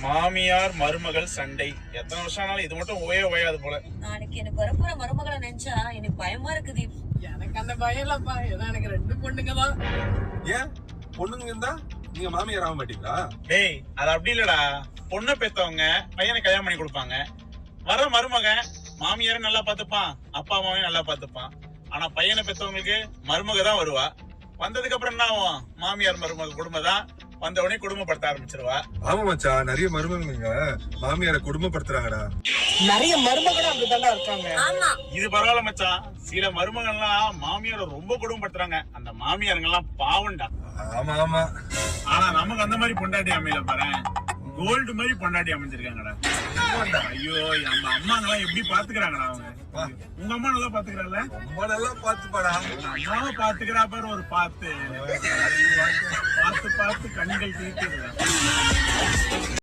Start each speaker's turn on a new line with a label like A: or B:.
A: மாமியார் மருமகள் சண்டை எத்தனை வருஷம் ஆனாலும் இது மட்டும் ஓயாது போல.
B: நாளைக்கு எனக்கு வரப்போற மருமகளை நினைச்சா எனக்கு பயமா இருக்குது.
C: எனக்கு அந்த பயம் இல்லப்பா, ஏதோ எனக்கு 2 பொண்ணுங்க தான்.
D: ஏன் பொண்ணுங்க இருந்தா நீங்க மாமியார் ஆக மாட்டீங்களா?
A: டேய் அது அப்படி இல்லடா. பொண்ணை பெத்தவங்க பையனை கல்யாணம் பண்ணி கொடுப்பாங்க. வர மருமகன் மாமியார நல்லா பாத்துப்பான், அப்பா அம்மாவையும் நல்லா பாத்துப்பான். ஆனா பையனை பெத்தவங்களுக்கு மருமக தான் வருவா. வந்ததுக்கு அப்புறம் என்ன ஆகும்? மாமியார் மருமக குடும்பம் தான் வந்த உடனே குடும்பப்படுத்த ஆரம்பிச்சிருவா.
D: ஆமா மச்சான், நிறைய மருமகனுங்க மாமியார குடும்பப்படுத்துறாங்கடா.
C: நிறைய மருமகளும் அப்படிதான் இருக்காங்க.
B: ஆமா,
A: இது பரவாயில்ல மச்சான். சில மருமகன்லாம் மாமியார ரொம்ப குடும்பப்படுத்துறாங்க. அந்த மாமியாருங்க எல்லாம் பாவண்டா.
D: ஆமா ஆமா.
A: ஆனா நமக்கு அந்த மாதிரி பொண்டாட்டி அமையல பாரு. கோல்டு மாதிரி பொண்டாட்டி அமைஞ்சிருக்காங்கடா. ஐயோ நம்ம அம்மாங்கெல்லாம் எப்படி பாத்துக்கிறாங்கடா அவங்க. உங்க அம்மா நல்லா பாத்துக்கிறாள்.
D: ரொம்ப நல்லா பாத்துப்பாடா.
A: அம்மாவை பாத்துக்கிறா பாரு. ஒரு பார்த்து பார்த்து பார்த்து கண்கள் தீர்த்து